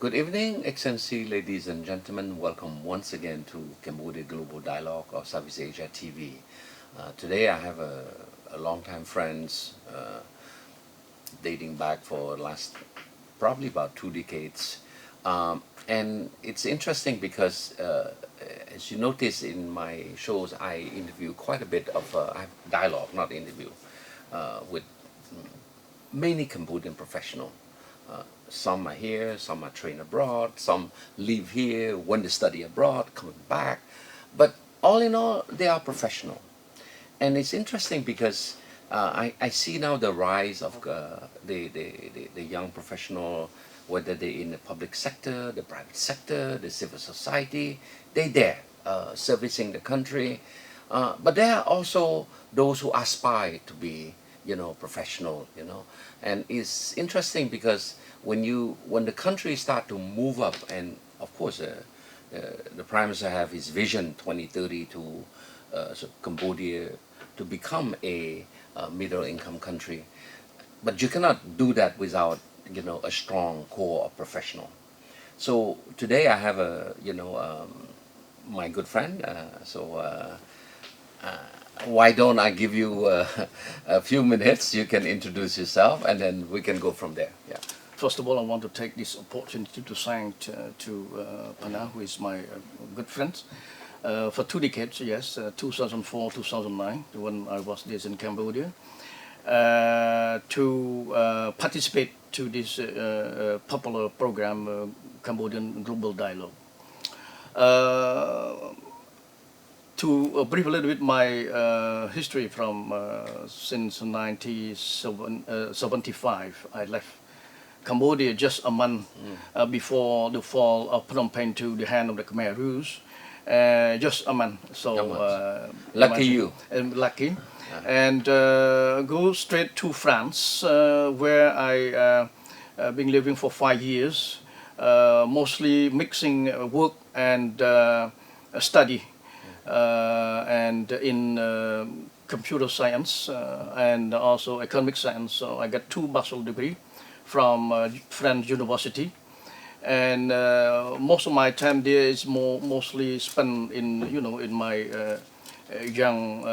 Good evening, Excellency, ladies and gentlemen. Welcome once again to Cambodia Global Dialogue or Southeast Asia TV. Today I have a long-time friends dating back for the last probably about 2 decades. And it's interesting because as you notice in my shows, I interview quite a bit of I have dialogue, not interview, with many Cambodian professionals. Some are here, some are trained abroad, some live here, went to study abroad, coming back. But all in all, they are professional. And it's interesting because I see now the rise of the young professional, whether they're in the public sector, the private sector, the civil society, they're there servicing the country. But there are also those who aspire to be, professional, And it's interesting because when the country start to move up, and of course the Prime Minister have his vision 2030 to Cambodia to become a middle income country, but you cannot do that without a strong core of professional. So today I have my good friend. Why don't I give you a few minutes? You can introduce yourself, and then we can go from there. Yeah. First of all, I want to take this opportunity to thank Pana, who is my good friend. For 2 decades, yes, 2004, 2009, when I was there in Cambodia, to participate to this popular program, Cambodia and Global Dialogue. To brief a little bit my history from since 1975, I left Cambodia just a month before the fall of Phnom Penh to the hand of the Khmer Rouge. Just a month. So lucky you. Lucky. And go straight to France, where I been living for 5 years, mostly mixing work and study, and in computer science and also economic science. So I got 2 bachelor degree from French University, and most of my time there is mostly spent in in my young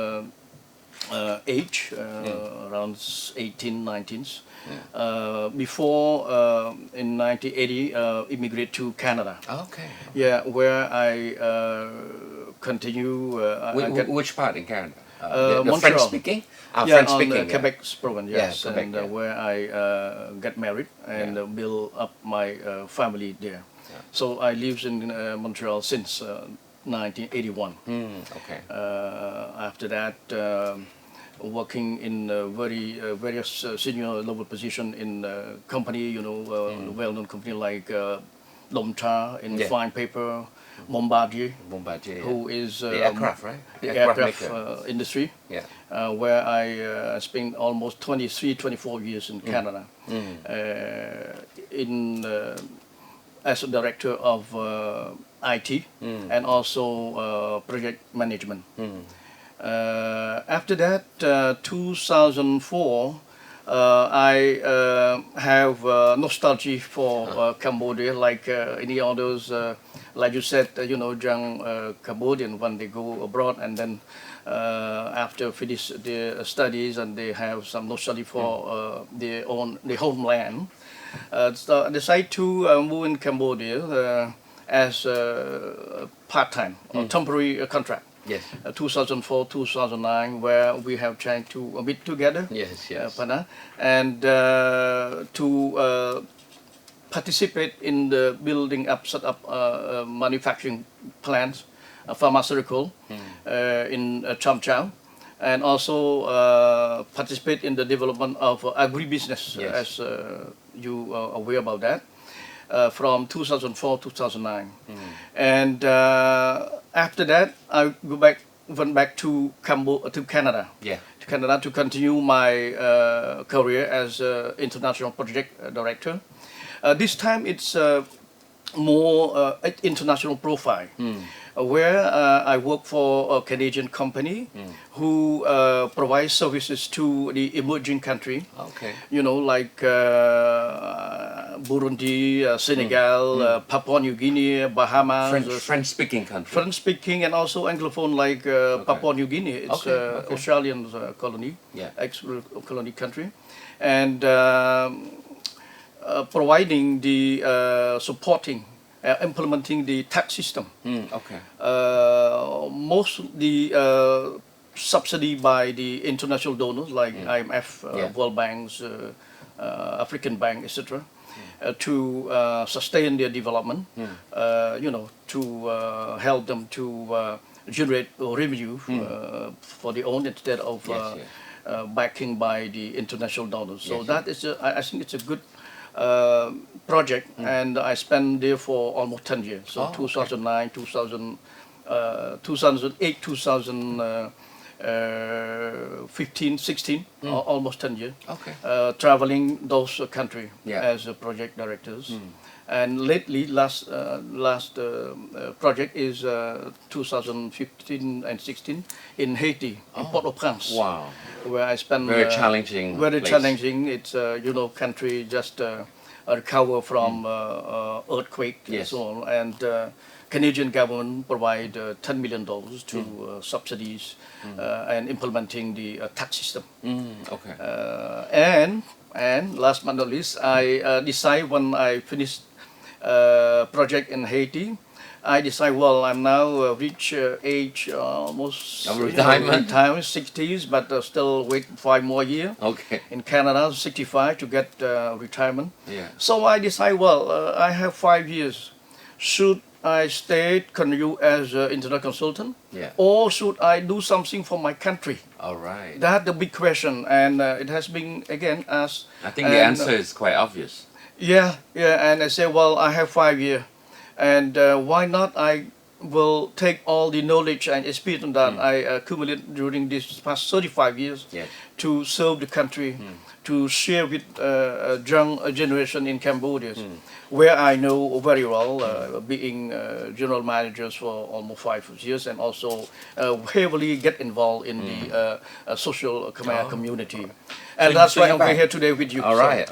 age, around 18, 19s. Before in 1980, immigrate to Canada. Okay. Yeah, where I continue. Which part in Canada? The Montreal. French speaking? Yeah, French on speaking. Quebec province, yes, Quebec, and where I got married and build up my family there. Yeah. So I lived in Montreal since 1981. Okay. After that, working in various senior level position in company, well-known company like Lomcha in fine paper, Bombardier, who is the aircraft, right? The aircraft industry, where I spent almost 24 years in Canada, as a director of IT and also project management. After that, 2004, I have nostalgia for Cambodia, like any others. Like you said, young Cambodian, when they go abroad and then after finish their studies and they have some nostalgia for their homeland. So I decided to move in Cambodia as a part-time or temporary contract. Yes. 2004, 2009, where we have tried to meet together. Yes, yes. And to participate in the building up, set up manufacturing plants, pharmaceutical in Cham Chau, and also participate in the development of agribusiness, as you are aware about that, from 2004 to 2009. And after that, I went back to Canada. Yeah. To Canada to continue my career as international project director. This time it's more international profile, where I work for a Canadian company who provides services to the emerging country. Okay. You know, like Burundi, Senegal, Papua New Guinea, Bahamas. French-speaking country. French-speaking and also Anglophone, like Papua New Guinea. It's Australian colony, ex-colony country. And providing the supporting, implementing the tax system. Most the subsidy by the international donors like IMF, World Banks, African Bank, etc., to sustain their development. You know, to help them to generate revenue for their own instead of backing by the international donors. So that is, I think it's a good project, and I spent there for almost 10 years. So 2009, 2008, 2015, 16, almost 10 years. Traveling those countries as project directors. And lately, last project is 2015 and 16 in Haiti, in Port-au-Prince. Wow. Where I spent very challenging. Very place. challenging. It's you know, country just recover from earthquake and so on. And Canadian government provide $10 million to subsidies and implementing the tax system. And last but not least, I decide when I finished project in Haiti, I decide, well, I'm now reach age almost retirement, 60s, but still wait 5 more years. In Canada, 65 to get retirement. So I decide, well, I have 5 years. Should I stay, continue as an internal consultant, or should I do something for my country? That's the big question, and it has been again asked. I think the answer is quite obvious. And I say, well, I have 5 years. And why not I will take all the knowledge and experience that I accumulated during this past 35 years to serve the country, to share with young generation in Cambodia, where I know very well, being general managers for almost 5 years, and also heavily get involved in the social Khmer community. And that's why I'm here today with you. All right.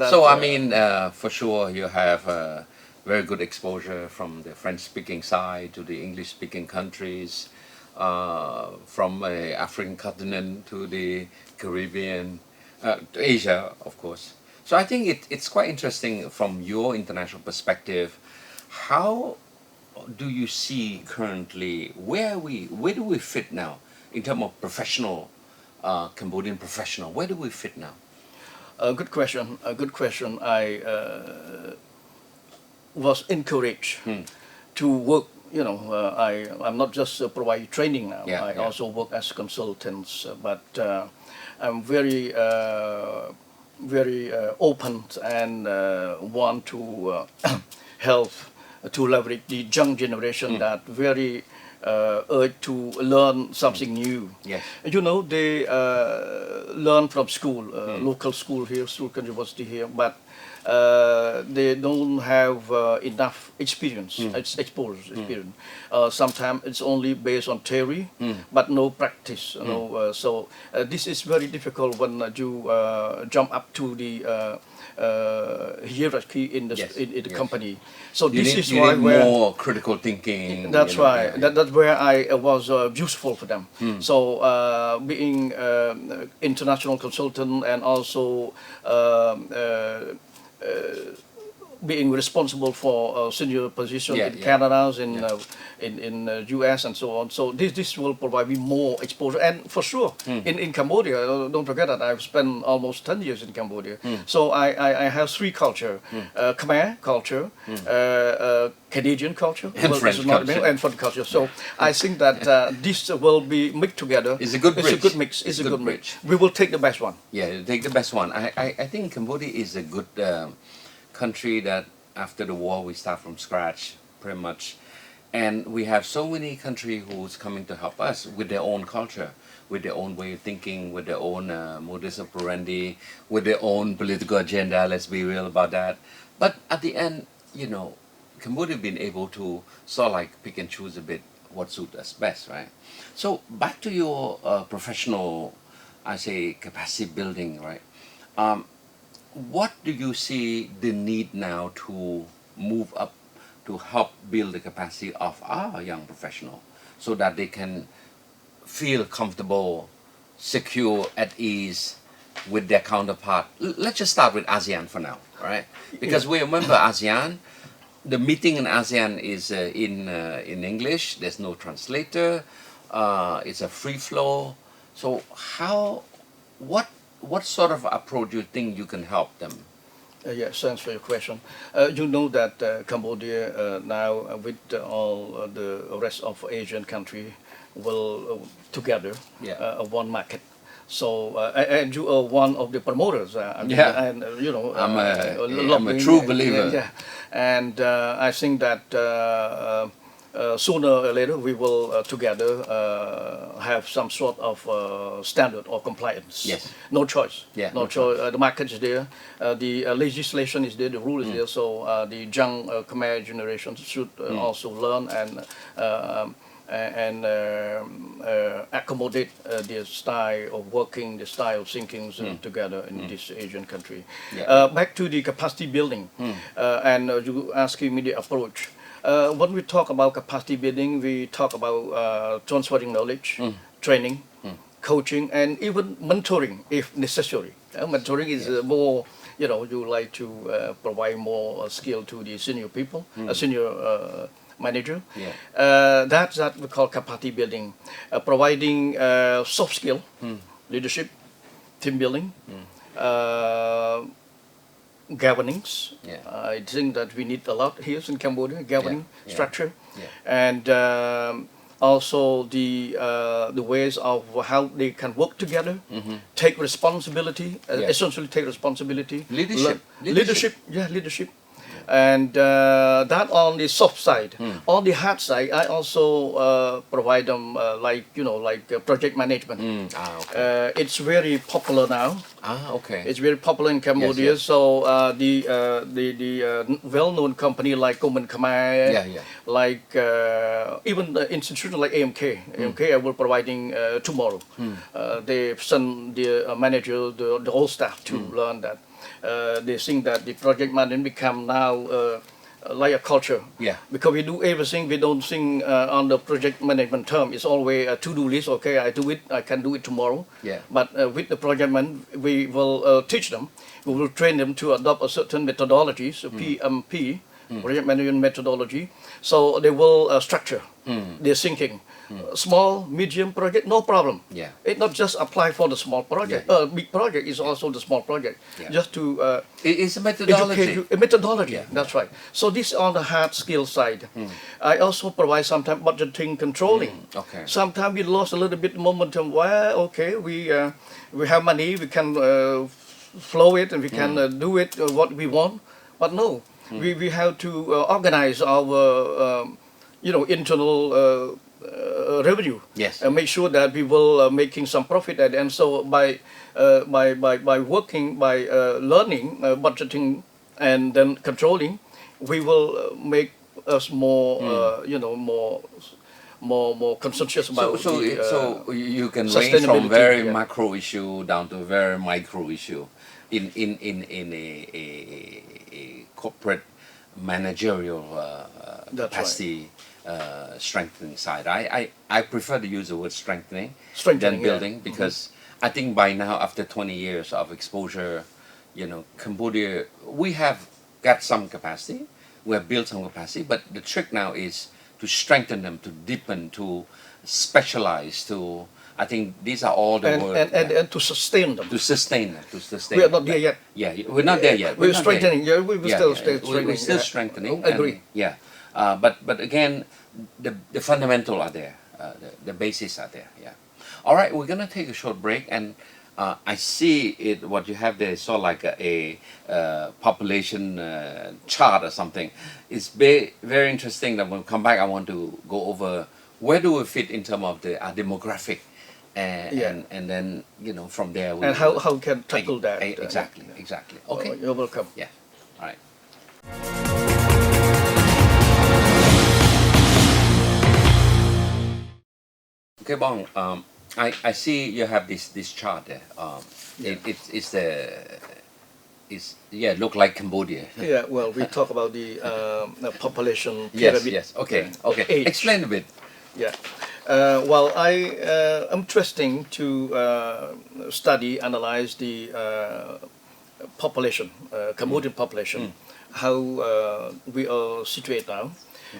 So I mean, for sure you have very good exposure from the French-speaking side to the English-speaking countries, from African continent to the Caribbean, to Asia, of course. So I think it's quite interesting from your international perspective. How do you see currently where do we fit now in terms of professional, Cambodian professional? Where do we fit now? A good question. I was encouraged to work. You know, I'm not just providing training now. I also work as consultants, but I'm very open and want to help to leverage the young generation that very urge to learn something new. You know, they learn from school, local school here, Sultan University here, but they don't have enough experience, exposure experience. Sometimes it's only based on theory, but no practice. You know, so this is very difficult when you jump up to the hierarchy in the company. So this is why more critical thinking. That's why. That's where I was useful for them. So being international consultant and also being responsible for senior position in Canada, in US and so on. So this will provide me more exposure. And for sure, in Cambodia, don't forget that I've spent almost 10 years in Cambodia. So I have 3 culture, Khmer culture, Canadian culture, and French culture. And French culture. So I think that this will be mixed together. It's a good bridge. It's a good mix. It's a good mix. We will take the best one. Take the best one. I think Cambodia is a good country that after the war we start from scratch pretty much, and we have so many countries who's coming to help us with their own culture, with their own way of thinking, with their own modus operandi, with their own political agenda. Let's be real about that. But at the end, you know, Cambodia been able to sort of like pick and choose a bit what suits us best, right? So back to your professional, I say, capacity building, right? What do you see the need now to move up to help build the capacity of our young professional so that they can feel comfortable, secure, at ease with their counterpart? Let's just start with ASEAN for now, right? Because we remember ASEAN, the meeting in ASEAN is in English. There's no translator. It's a free flow. So what sort of approach do you think you can help them? Yes, thanks for your question. You know that Cambodia now with all the rest of Asian country will together one market. So and you are one of the promoters. And you know I'm a true believer. And I think that sooner or later we will together have some sort of standard or compliance. Yes. No choice. Yeah. No choice. The market is there. The legislation is there. The rule is there. So the young Khmer generation should also learn and accommodate their style of working, the style of thinking together in this Asian country. Back to the capacity building, and you asking me the approach. When we talk about capacity building, we talk about transferring knowledge, training, coaching, and even mentoring if necessary. Mentoring is more, you like to provide more skill to the senior people, senior manager. That's what we call capacity building, providing soft skill, leadership, team building, governance. I think that we need a lot here in Cambodia, governing structure, and also the ways of how they can work together, take responsibility, essentially take responsibility, leadership. And that on the soft side. On the hard side, I also provide them like project management. It's very popular now. It's very popular in Cambodia. So the well-known company like Gomen Khmer, like even the institution like AMK I will providing tomorrow. They send the manager, the whole staff to learn that. They think that the project management become now like a culture. Because we do everything, we don't think on the project management term. It's always a to-do list. Okay, I do it, I can do it tomorrow. But with the project management, we will teach them, we will train them to adopt a certain methodology, so PMP, project management methodology. So they will structure their thinking. Small, medium project, no problem. It not just apply for the small project. Big project is also the small project. Just to it's a methodology. Methodology. That's right. So this on the hard skill side. I also provide sometimes budgeting, controlling. Sometimes we lost a little bit momentum. Well, okay, we have money, we can flow it and we can do it what we want. But no, we have to organize our internal revenue, and make sure that we will making some profit at the end. So by working, by learning budgeting and then controlling, we will make us more more conscious about. So you can range from very macro issue down to a very micro issue in a corporate managerial capacity. Strengthening side. I prefer to use the word strengthening than building, because I think by now, after 20 years of exposure, Cambodia, we have got some capacity, we have built some capacity, but the trick now is to strengthen them, to deepen, to specialize, to, I think these are all the words. And to sustain them. To sustain them. We are not there yet. We're not there yet. We're strengthening. We're still strengthening. We're still strengthening. Agree. But again, the fundamental are there, the bases are there. All right, we're gonna take a short break, and I see it. What you have there is sort of like a population chart or something. It's very interesting. That when we come back, I want to go over where do we fit in terms of the demographic, and then from there. And how we can tackle that. Exactly. Okay. You're welcome. All right. Okay, Bong. I see you have this chart there. Look like Cambodia. Yeah, well, we talk about the population Yes, pyramid. yes. Okay, of okay. age. Explain a bit. Yeah. Well, I'm interesting to study, analyze the population, Cambodian population, how we are situated now.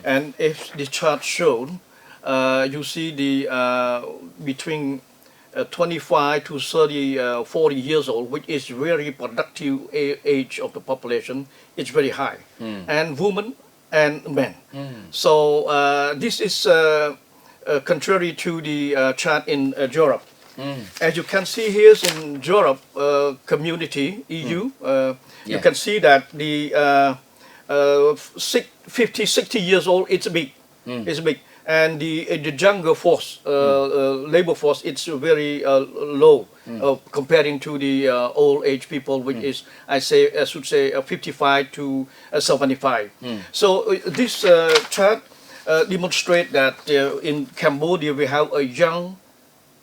And if the chart shown, you see the between 25 to 30, 40 years old, which is very productive age of the population, is very high, and women and men. So this is contrary to the chart in Europe. As you can see here in Europe community, EU, you can see that the 50, 60 years old, it's big. It's big. And the younger force, labor force, it's very low comparing to the old age people, which is, I should say 55 to 75. So this chart demonstrates that in Cambodia we have a young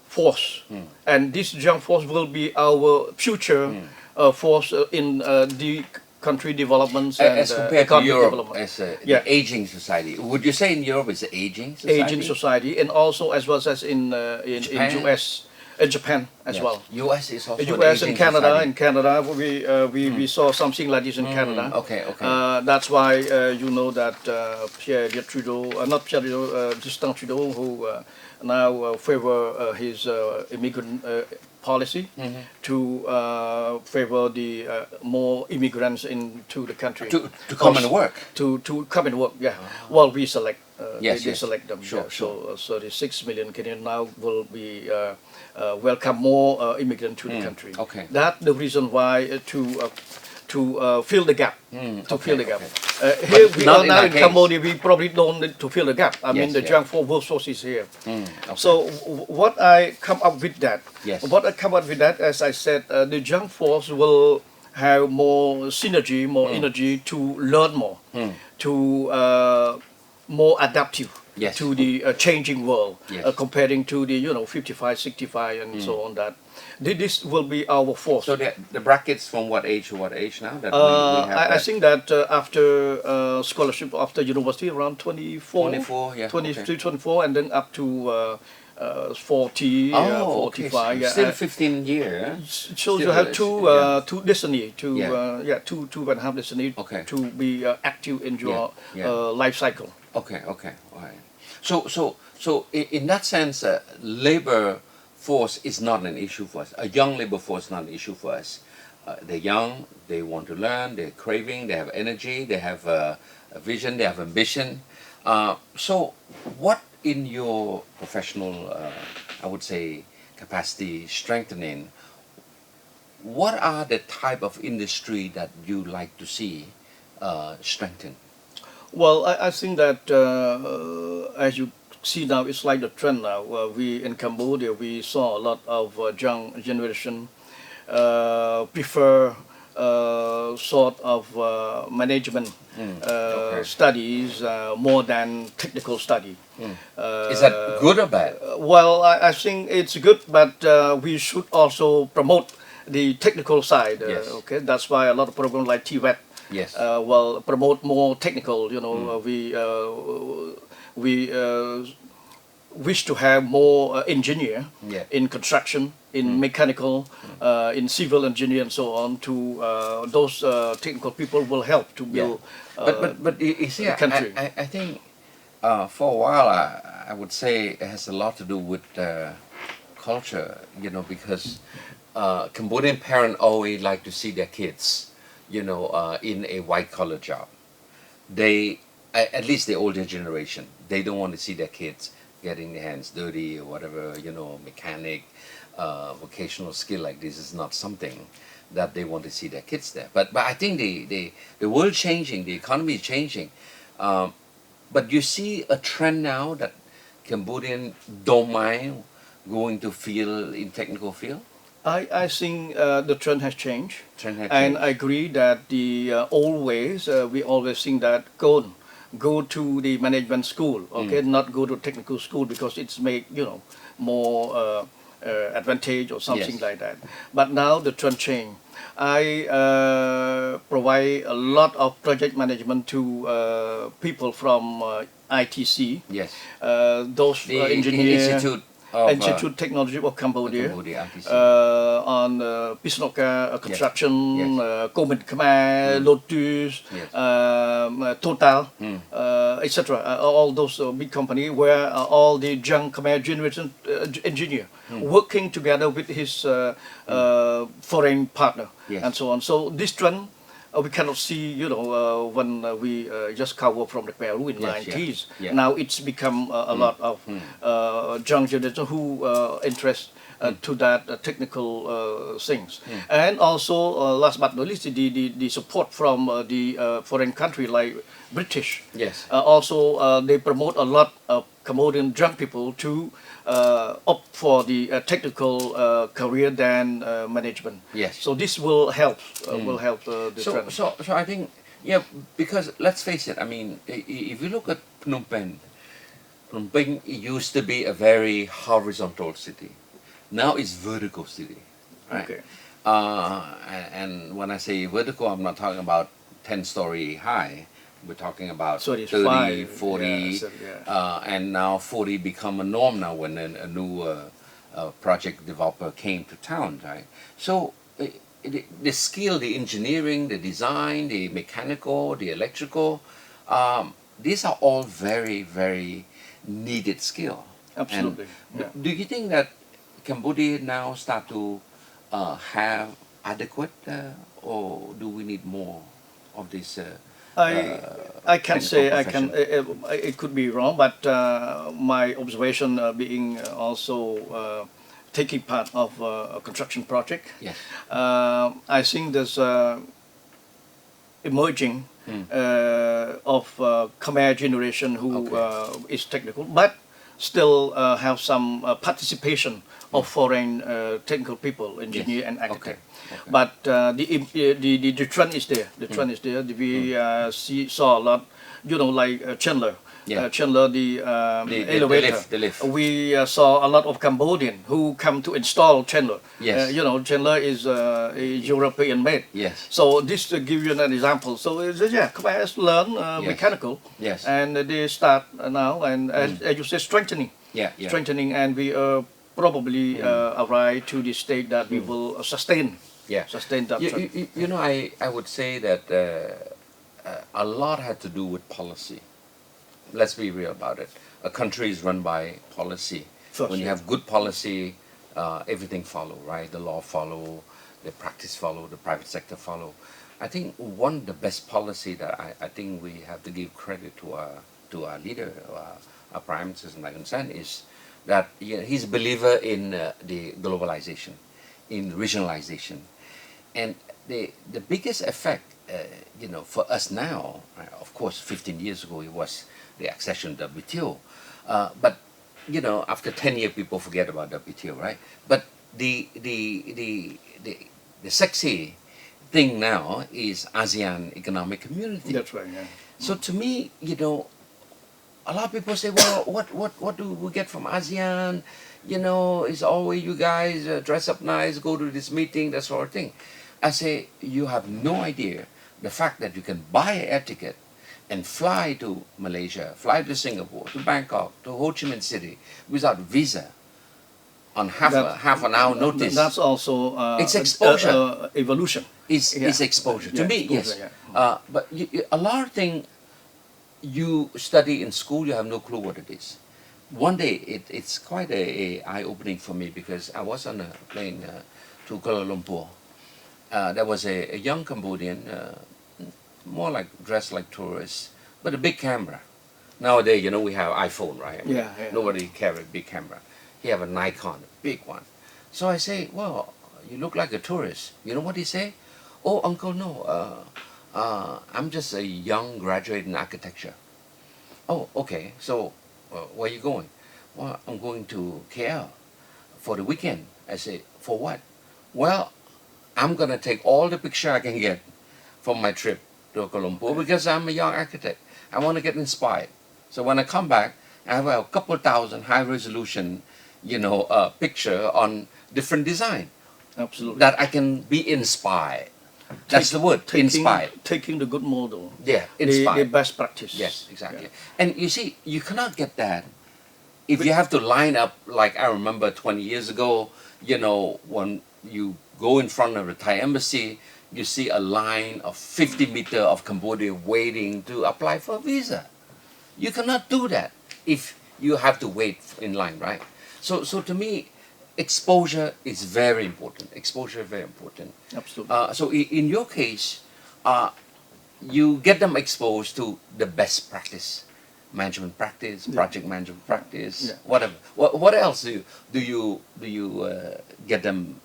force, and this young force will be our future force in the country developments and as compared to Europe development. as the aging society. Would you say in Europe it's an aging society? Aging society, and also as well as in US, in Japan as well. US is also US an and aging Canada. society. In Canada, we saw something like this in Canada. Okay, okay. That's why you know that Pierre Trudeau, not Pierre Trudeau, Justin Trudeau, who now favor his immigrant policy to favor the more immigrants into the country to come and work. To come and work. Yeah. Well, we select. Yes, they yes. select them. Sure, yeah. sure. So 36 million Canadian now will be welcome more immigrants to the country. Okay. That's the reason why to fill the gap. Fill the gap. Here we not are in now our in case. Cambodia. We probably don't need to fill the gap. I mean, Yes, the yeah. young workforce is here. Okay. So what I come up with that. Yes. What I come up with that, as I said, the young force will have more synergy, more energy to learn more, to more adaptive Yes. to the changing world, Yes. comparing to the 55, 65, and so on. That this will be our force. So the brackets from what age to what age now? That we have I that? think that after scholarship, after university, around 24, 24, yeah, 23, okay. 24, and then up to 40, Oh, okay. 45. Yeah, Still 15 years. so Still you have is, two yeah. two destiny, Yeah. two and a half destiny Okay. to be active in your Yeah. life cycle. Okay, okay, all right. So in that sense, labor force is not an issue for us. A young labor force is not an issue for us. They're young, they want to learn, they're craving, they have energy, they have a vision, they have ambition. So what in your professional, I would say, capacity strengthening, what are the type of industry that you like to see strengthen? Well, I think that as you see now, it's like the trend now. We in Cambodia, we saw a lot of young generation prefer sort of management studies more than technical study. Is that good or bad? Well, I think it's good, but we should also promote the technical side. Yes. Okay, that's why a lot of programs like TVET Yes. will promote more technical. We wish to have more engineer Yeah. in construction, in mechanical, in civil engineer, and so on. To those technical people will help to build. But you see, the country. I think for a while I would say it has a lot to do with culture, because Cambodian parents always like to see their kids, in a white collar job. They, at least the older generation, they don't want to see their kids getting their hands dirty or whatever, mechanic, vocational skill like this is not something that they want to see their kids there. But I think the world changing, the economy is changing. But you see a trend now that Cambodian don't mind going to field in technical field. I think the trend has changed. Trend has And changed. I agree that the old ways, we always think that gone. go to the management school, okay, not go to technical school because it's make more advantage or something Yes. like that. But now the trend change. I provide a lot of project management to people from ITC, Yes. those The engineers. Institute of Institute Technology of Cambodia, Cambodia, ITC. on Pisnoka construction, Yes. Comet Khmer, Lotus, Yes. Total, etc. All those big companies where all the young Khmer generation engineer working together with his foreign partner, Yes. and so on. So this trend we cannot see, when we just cover from the Peru in Yes, 90s. yeah. Now it's become a lot of young generation who interest to that technical things. And also, last but not least, the support from the foreign country like British. Yes. Also, they promote a lot of Cambodian young people to opt for the technical career than management. Yes. So this will help the trend. So I think, yeah, because let's face it, I mean, if you look at Phnom Penh, Phnom Penh used to be a very horizontal city. Now it's vertical city, right? Okay. And when I say vertical, I'm not talking about 10-story high. We're talking about So it is 30, 5, 40, yeah, so, yeah. and now 40 become a norm now when a new project developer came to town, right? So the skill, the engineering, the design, the mechanical, the electrical, these are all very, very needed skill. Absolutely. And Yeah. do you think that Cambodia now start to have adequate, or do we need more of this? I can say technical profession? it could be wrong, but my observation being also taking part of a construction project. Yes. I think there's emerging of Khmer generation who is technical, but still have some participation of foreign technical people, engineer and architect. Okay. But the trend is there. The trend is there. We saw a lot, like Chandler. Yeah. Chandler, the elevator. The lift. We saw a lot of Cambodian who come to install Chandler. Yes. Chandler is European made. Yes. So this to give you an example. So Khmer has learned mechanical. Yes. And they start now, and as you say, strengthening. Yeah. Strengthening, and we probably arrive to the state that we will sustain. Yeah. Sustain that trend. I would say that a lot had to do with policy. Let's be real about it. A country is run by policy. First, when you have good policy, everything follow, right? The law follow, the practice follow, the private sector follow. I think one of the best policy that I think we have to give credit to our leader, our Prime Minister, my concern, is that he's a believer in the globalization, in regionalization. And the biggest effect, for us now, right, of course, 15 years ago, it was the accession to WTO. But, after 10 years, people forget about WTO, right? But the sexy thing now is ASEAN Economic Community. That's right. Yeah. So to me, a lot of people say, well, what do we get from ASEAN? It's always you guys dress up nice, go to this meeting, that sort of thing. I say, you have no idea the fact that you can buy an air ticket and fly to Malaysia, fly to Singapore, to Bangkok, to Ho Chi Minh City without visa on half an hour notice. That's also it's exposure. Evolution. It's exposure. To me, yes. Yeah. But a lot of things you study in school, you have no clue what it is. One day, it's quite a eye-opening for me because I was on a plane to Kuala Lumpur. There was a young Cambodian, more like dressed like tourists, but a big camera. Nowadays, we have iPhone, right? I mean, nobody carry a big camera. He have a Nikon, a big one. So I say, well, you look like a tourist. You know what he say? Oh, uncle, no. I'm just a young graduate in architecture. Oh, okay. So where are you going? Well, I'm going to KL for the weekend. I say, for what? Well, I'm going to take all the picture I can get from my trip to Kuala Lumpur because I'm a young architect. I want to get inspired. So when I come back, I have a couple thousand high resolution, picture on different design Absolutely. that I can be inspired. That's the word, inspired. Taking the good model. Yeah, The inspired. best practice. Yes, exactly. And you see, you cannot get that if you have to line up, like I remember 20 years ago, when you go in front of the Thai embassy, you see a line of 50 meters of Cambodia waiting to apply for a visa. You cannot do that if you have to wait in line, right? So to me, exposure is very important. Exposure is very important. Absolutely. So in your case, you get them exposed to the best practice, management practice, project management practice, whatever. What else do you get them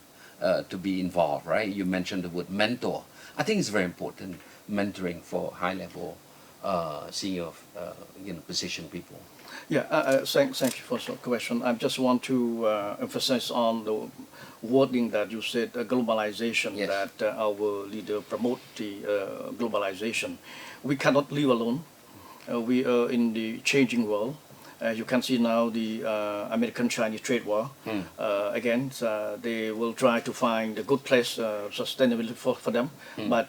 to be involved? Right? You mentioned the word mentor. I think it's very important, mentoring for high level, senior, position people. Yeah, thank you for the question. I just want to emphasize on the wording that you said, globalization, Yes. that our leader promote the globalization. We cannot live alone. We are in the changing world. You can see now the American-Chinese trade war. Again, they will try to find a good place, sustainability for them. But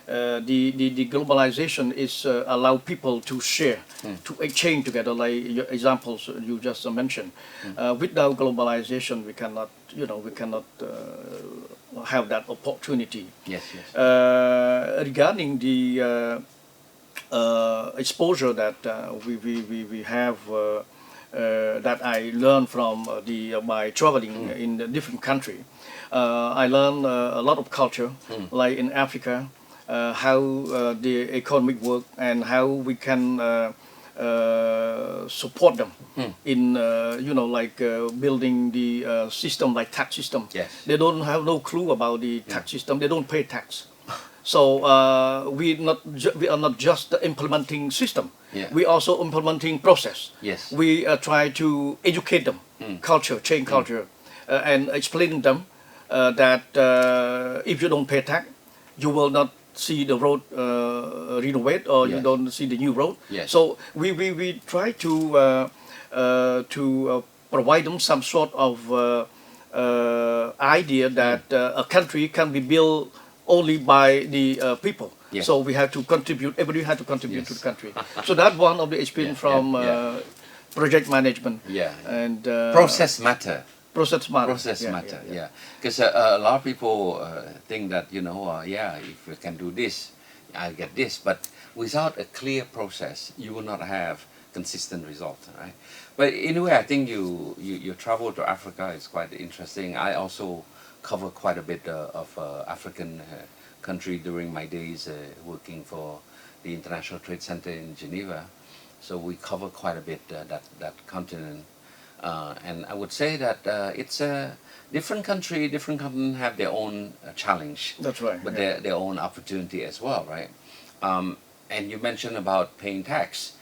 the globalization is allow people to share, to exchange together, like your examples you just mentioned. Without globalization, we cannot, have that opportunity. Yes, yes. Regarding the exposure that we have, that I learned from by traveling in the different country. I learned a lot of culture, like in Africa, how the economic work and how we can support them in building the system like tax system. Yes. They don't have no clue about the tax system. They don't pay tax. So we are not just implementing system. Yeah. We also implementing process. Yes. We try to educate them, culture, change culture, and explain them that if you don't pay tax, you will not see the road renovate, or you Yes. don't see the new road. Yes. So we try to provide them some sort of idea that a country can be built only by the people. Yes. So we have to contribute, everybody has to contribute Yes. to the country. So that's one of the experience Yeah, from yeah. project management. Yeah. And Process matter. process matter. Process matter, yeah. Because a lot of people think that, if we can do this, I'll get this. But without a clear process, you will not have consistent results, right? But anyway, I think your travel to Africa is quite interesting. I also cover quite a bit of African country during my days working for the International Trade Center in Geneva. So we cover quite a bit that continent. And I would say that it's a different country, different continent have their own challenge. That's right. But their own opportunity as well, right? And you mentioned about paying tax.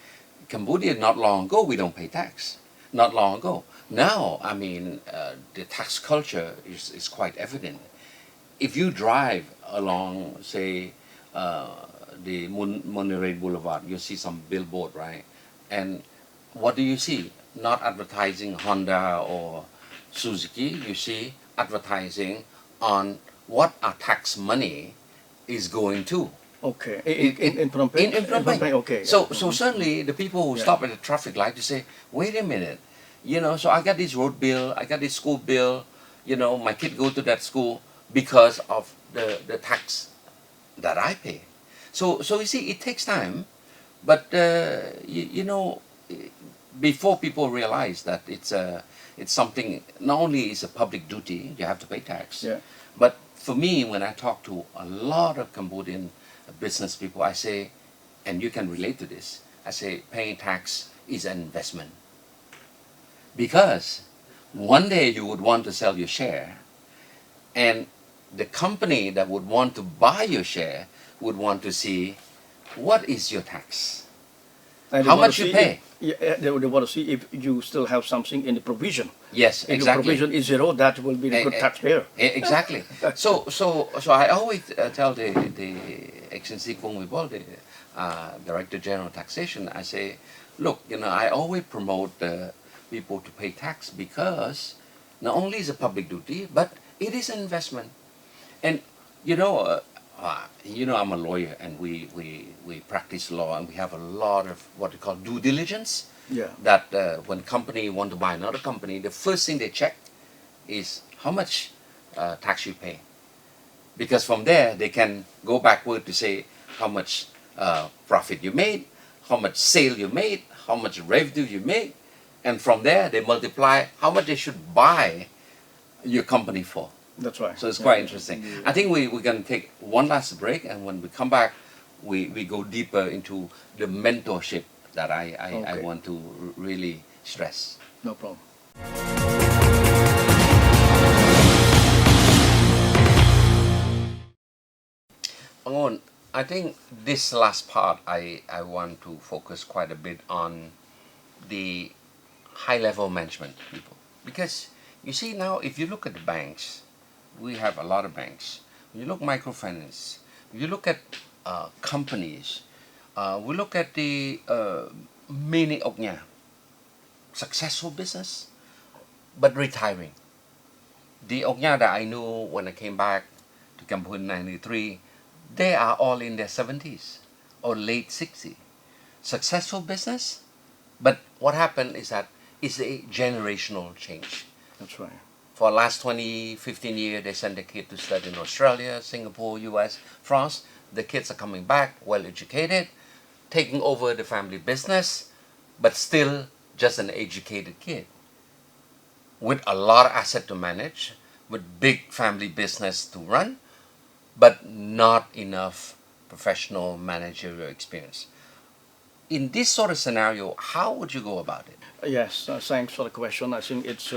Cambodia, not long ago, we don't pay tax. Not long ago. Now, I mean, the tax culture is quite evident. If you drive along, say, the Monorail Boulevard, you see some billboard, right? And what do you see? Not advertising Honda or Suzuki. You see advertising on what our tax money is going to. Okay. In Phnom Penh? In Phnom Penh. Okay. So certainly the people who stop at the traffic light to say, wait a minute, so I got this road bill, I got this school bill, my kid go to that school because of the tax that I pay. So you see, it takes time, but before people realize that it's something, not only is a public duty, you have to pay tax, but for me, when I talk to a lot of Cambodian business people, I say, and you can relate to this, I say paying tax is an investment. Because one day you would want to sell your share, and the company that would want to buy your share would want to see what is your tax. And How much you pay? They want to see if you still have something in the provision. Yes, If exactly. the provision is zero, that will be the good taxpayer. Exactly. So I always tell the Excellency Kung Wibol, the Director General of Taxation, I say, look, I always promote people to pay tax because not only is it a public duty, but it is an investment. And I'm a lawyer, and we practice law, and we have a lot of what we call due diligence. Yeah. That when company want to buy another company, the first thing they check is how much tax you pay, because from there they can go backward to say how much profit you made, how much sale you made, how much revenue you made, and from there they multiply how much they should buy your company for. That's right. So it's quite interesting. I think we're going to take one last break, and when we come back, we go deeper into the mentorship that I want to really stress. No problem. Pangon, I think this last part I want to focus quite a bit on the high-level management people. Because you see now, if you look at the banks, we have a lot of banks. When you look microfinance, when you look at companies, we look at the many Ognya, successful business, but retiring. The Ognya that I knew when I came back to Cambodia in 93, they are all in their 70s or late 60s. Successful business, but what happened is that it's a generational change. That's right. For the last 20, 15 years, they send their kids to study in Australia, Singapore, US, France. The kids are coming back, well educated, taking over the family business, but still just an educated kid with a lot of asset to manage, with big family business to run, but not enough professional managerial experience. In this sort of scenario, how would you go about it? Yes, thanks for the question. I think it's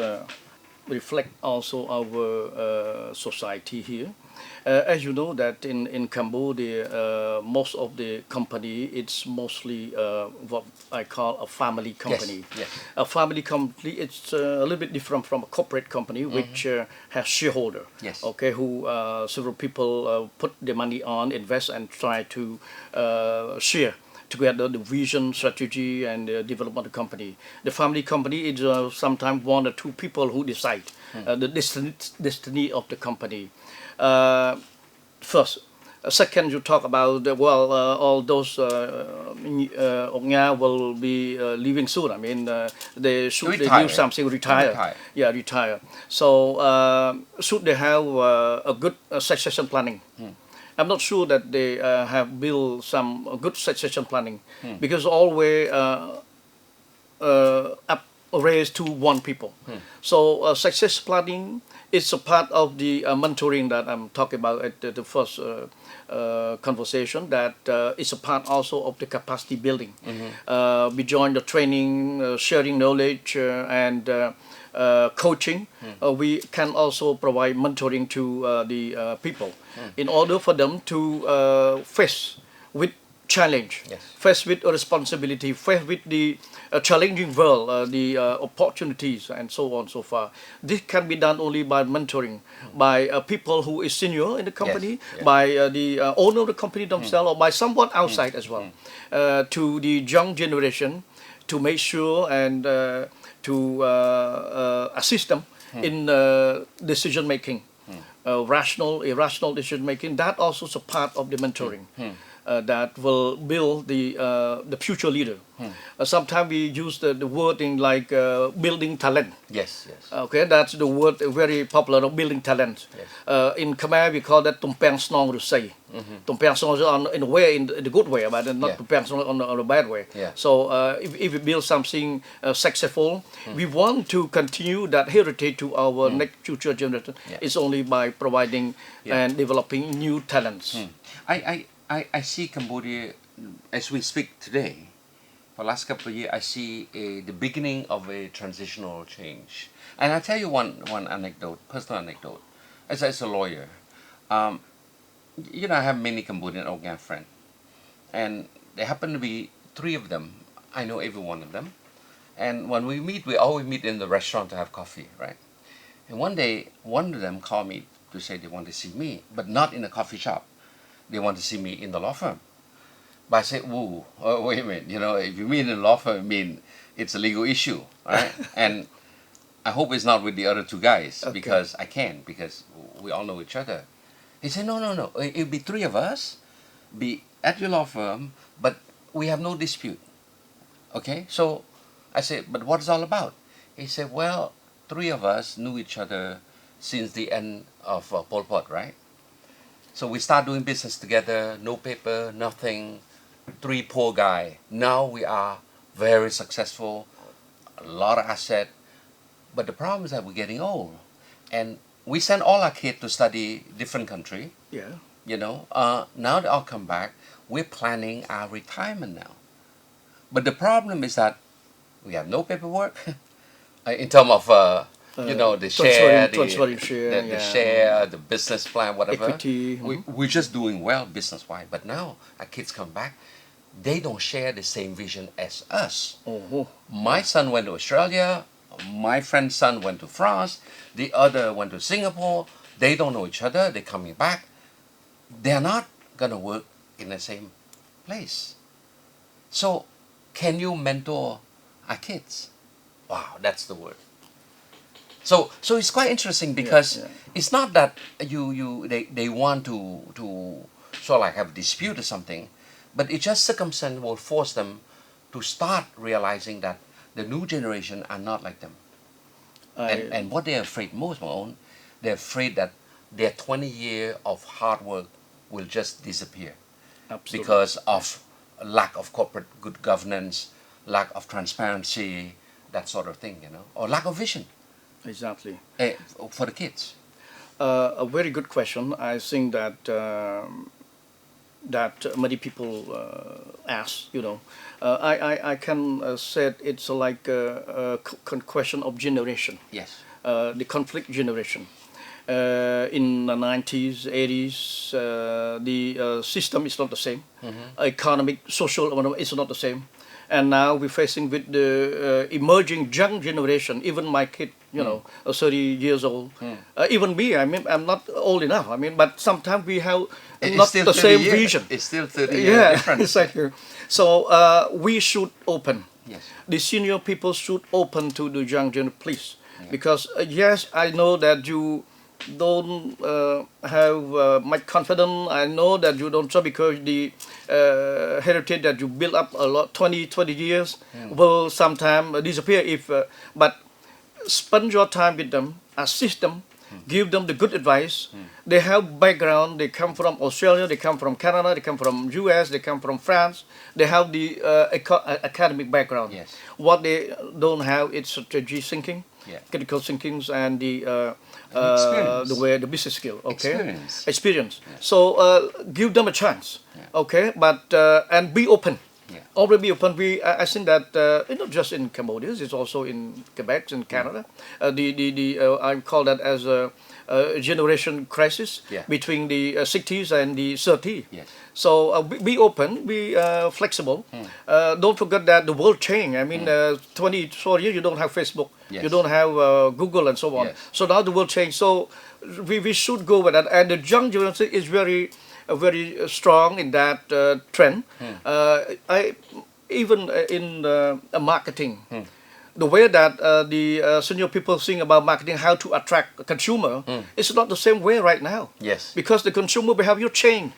reflect also our society here. As you know that in Cambodia, most of the company, it's mostly what I call a family company. Yes. A family company, it's a little bit different from a corporate company, which has shareholder. Yes. Okay, who several people put the money on, invest, and try to share together the vision, strategy, and development of the company. The family company is sometimes one or two people who decide the destiny of the company. First. Second, you talk about, all those Ognya will be leaving soon. I mean, they should they do something, retire. Yeah, retire. So, should they have a good succession planning? I'm not sure that they have built some good succession planning because always raised to one people. So success planning is a part of the mentoring that I'm talking about at the first conversation. That is a part also of the capacity building. Beyond the training, sharing knowledge, and coaching, we can also provide mentoring to the people in order for them to face with challenge, face with responsibility, face with the challenging world, the opportunities, and so on and so far. This can be done only by mentoring, by people who is senior in the company, by the owner of the company themselves, or by someone outside as well, to the young generation, to make sure and to assist them in decision making, rational, irrational decision making. That also is a part of the mentoring. That will build the future leader. Sometimes we use the word in like building talent. Yes. Okay, that's the word very popular of building talent. In Khmer we call that tumpeng snong rusay. Tumpeng snong in a way, in the good way, but not tumpeng snong on a bad way. So if we build something successful, we want to continue that heritage to our next future generation. It's only by providing and developing new talents. I see Cambodia, as we speak today, for the last couple of years, I see the beginning of a transitional change. And I'll tell you one anecdote, personal anecdote. As a lawyer, I have many Cambodian Ogyan friends. And there happen to be three of them I know every one of them. And when we meet, we always meet in the restaurant to have coffee, right? And one day, one of them called me to say they want to see me, but not in a coffee shop. They want to see me in the law firm. But I said, whoa, wait a minute. If you mean in law firm, I mean it's a legal issue, right? And I hope it's not with the other two guys Okay. because I can't, because we all know each other. He said, no, no, no. It'll be three of us, be at your law firm, but we have no dispute. Okay? So I said, but what is all about? He said, well, three of us knew each other since the end of Pol Pot, right? So we start doing business together, no paper, nothing, three poor guy. Now we are very successful, a lot of asset. But the problem is that we're getting old. And we send all our kids to study different country. Yeah. Now they all come back. We're planning our retirement now. But the problem is that we have no paperwork in terms of the share, transferring share, the share, the business plan, whatever. Equity. We're just doing well business-wise. But now our kids come back, they don't share the same vision as us. Oh. My son went to Australia. My friend's son went to France. The other went to Singapore. They don't know each other. They're coming back. They're not going to work in the same place. So, can you mentor our kids? Wow, that's the word. So it's quite interesting because it's not that they want to sort of like have a dispute or something, but it's just circumstance will force them to start realizing that the new generation are not like them. And what they're afraid most of, they're afraid that their 20 years of hard work will just disappear. Absolutely. Because of lack of corporate good governance, lack of transparency, that sort of thing, or lack of vision. Exactly. For the kids. A very good question. I think that many people ask. I can say it's like a question of generation. Yes. The conflict generation. In the 90s, 80s, the system is not the same. Economic, social, it's not the same. And now we're facing with the emerging young generation. Even my kid, 30 years old. Even me, I'm not old enough. But sometimes we have not the same vision. It's still 30 years different. Exactly. So we should open. Yes. The senior people should open to the young generation, please. Because yes, I know that you don't have much confidence. I know that you don't trust because the heritage that you build up a lot 20 years will sometime disappear if but spend your time with them, assist them, give them the good advice. They have background, they come from Australia, they come from Canada, they come from US, they come from France. They have the academic background. Yes. What they don't have is strategy thinking, critical thinking, and the way the business skill. Okay, experience. Yeah. So give them a chance. Okay, but and be open. Already be open. I think that not just in Cambodia, it's also in Quebec, in Canada. I call that as a generation crisis between the 60s and the 30s. Yes. So be open, be flexible. Don't forget that the world changed. 24 years you don't have Facebook, you don't have Google and so on. So now the world changed. So we should go with that. And the young generation is very strong in that trend. Even in marketing. The way that the senior people think about marketing, how to attract a consumer, it's not the same way right now. Yes. Because the consumer behavior change.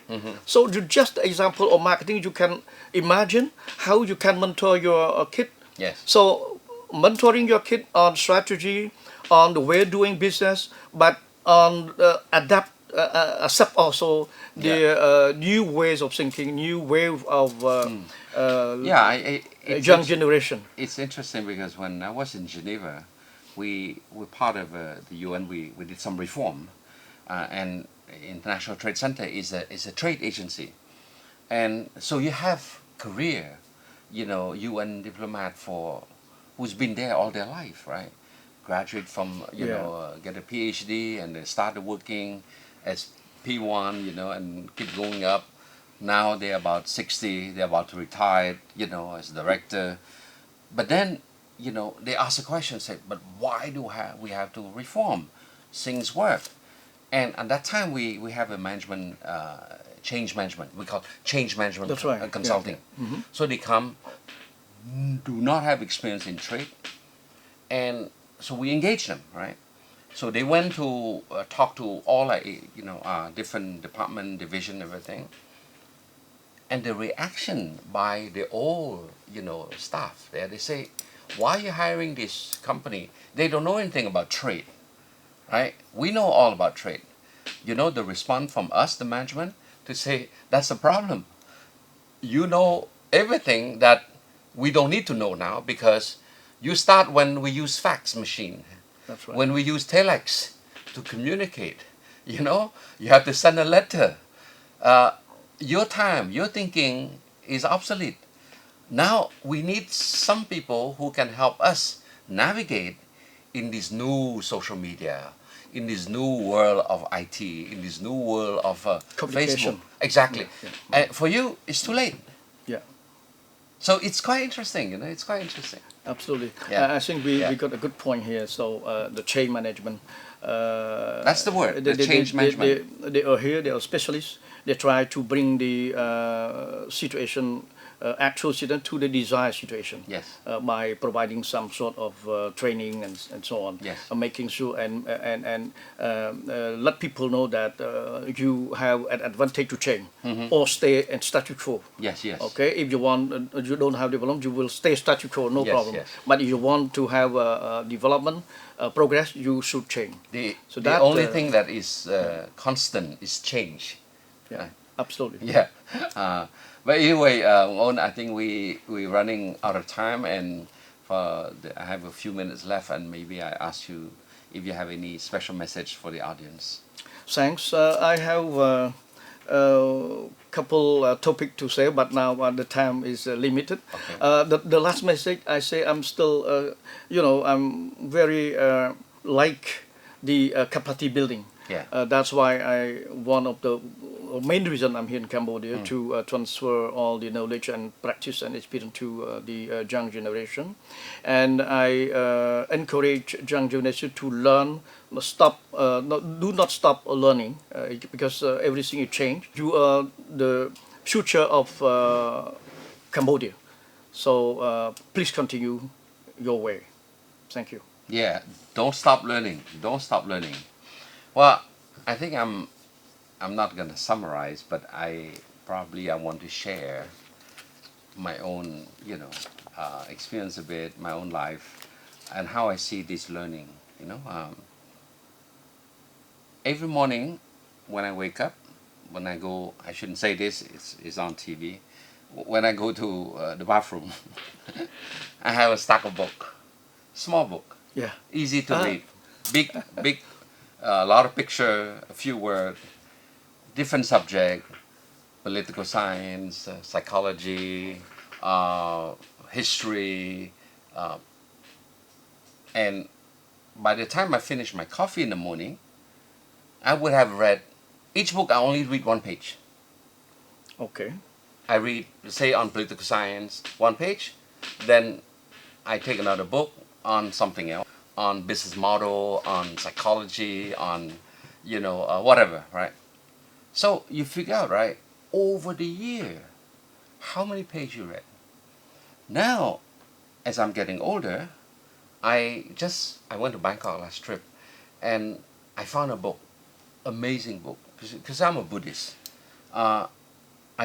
So just example of marketing, you can imagine how you can mentor your kid. Yes. So mentoring your kid on strategy, on the way of doing business, but on accept also the new ways of thinking, new wave of young generation. It's interesting because when I was in Geneva, we were part of the UN. We did some reform, and International Trade Center is a trade agency, and so you have career, UN diplomat who's been there all their life, right? Graduate from get a PhD and they started working as P1, and keep going up. Now they're about 60, they're about to retire, you know, as director. But then, you know, they ask a question, say, but why do we have to reform? Things work. And at that time, we have a management, change management. We call change management That's right. consulting. Yeah. Mm-hmm. So they come, do not have experience in trade. And so we engage them, right? So they went to talk to all, you know, different department, division, everything. And the reaction by the old, you know, staff there, they say, why are you hiring this company? They don't know anything about trade, right? We know all about trade. You know, the response from us, the management, to say, that's the problem. You know everything that we don't need to know now, because you start when we use fax machine, That's right. when we use telex to communicate. You know, you have to send a letter. Your time, your thinking is obsolete. Now we need some people who can help us navigate in this new social media, in this new world of IT, in this new world of Communication. Facebook. Exactly. Yeah. For you, it's too late. Yeah. So it's quite interesting, you know, it's quite interesting. Absolutely. Yeah. I think we got a good point here. So the change management. That's the word, the change management. They are here, they are specialists. They try to bring the situation, actual situation to the desired situation. Yes. By providing some sort of training and so on. Yes. Making sure and let people know that you have an advantage to change or stay in status quo. Yes, yes. Okay, if you want, you don't have development, you will stay status quo, no Yes, problem. yes. But if you want to have development, progress, you should change. The that, only thing that is constant is change. Yeah, absolutely. Yeah. But anyway, Owen, I think we're running out of time, and I have a few minutes left, and maybe I ask you if you have any special message for the audience. Thanks. I have a couple topic to say, but now the time is limited. Okay. The last message I say, I'm still, you know, I'm very like the capacity building. Yeah. That's why one of the main reason I'm here in Cambodia to transfer all the knowledge and practice and experience to the young generation, and I encourage young generation to learn. Do not stop learning because everything is changed. You are the future of Cambodia, so please continue your way. Thank you. Yeah. Don't stop learning. Don't stop learning. Well, I think I'm not gonna summarize, but I want to share my own, you know, experience a bit, my own life, and how I see this learning. You know, every morning when I wake up, when I go, I shouldn't say this, it's on TV. When I go to the bathroom, I have a stack of book, small book, Yeah. easy to read, big. A lot of picture, a few words, different subject, political science, psychology, history, and by the time I finish my coffee in the morning, I would have read each book. I only read one page. Okay. I read, say, on political science, one page, then I take another book on something else, on business model, on psychology, on, you know, whatever, right? So you figure out, right, over the year, how many pages you read. Now, as I'm getting older, I went to Bangkok last trip, and I found a book, amazing book, because I'm a Buddhist. I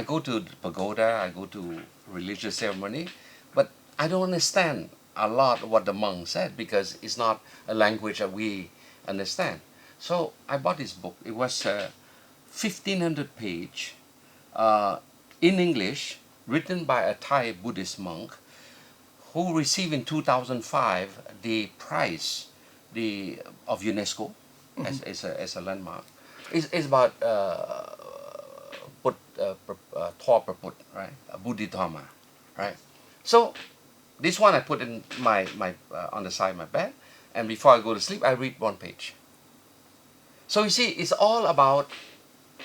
go to the pagoda, I go to religious ceremony, but I don't understand a lot what the monk said because it's not a language that we understand. So I bought this book. It was 1,500 page in English, written by a Thai Buddhist monk who received in 2005 the prize of UNESCO as a landmark. It's about Thor Praput, right? Bodhidharma, right? So this one I put in my on the side of my bed, and before I go to sleep, I read one page. So you see, it's all about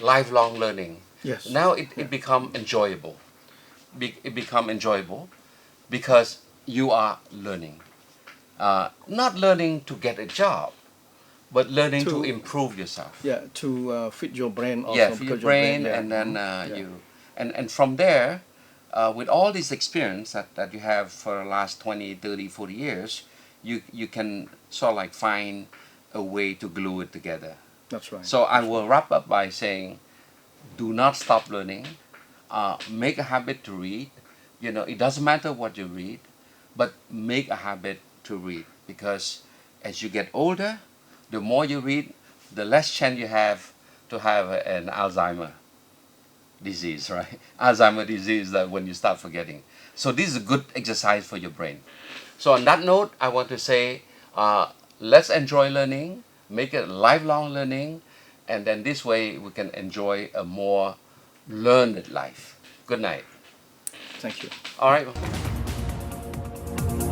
lifelong learning. Yes. Now it become enjoyable. It become enjoyable because you are learning. Not learning to get a job, but learning to To- improve yourself. Yeah, to fit your brain also. Yeah, for your because brain, yeah. and then Yeah. you, and from there, with all this experience that you have for the last 20, 30, 40 years, you can sort of like find a way to glue it together. That's right. So I will wrap up by saying, do not stop learning. Make a habit to read. You know, it doesn't matter what you read, but make a habit to read, because as you get older, the more you read, the less chance you have to have an Alzheimer disease, right? Alzheimer disease, that when you start forgetting. So this is a good exercise for your brain. So on that note, I want to say, let's enjoy learning, make it lifelong learning, and then this way we can enjoy a more learned life. Good night. Thank you. All right.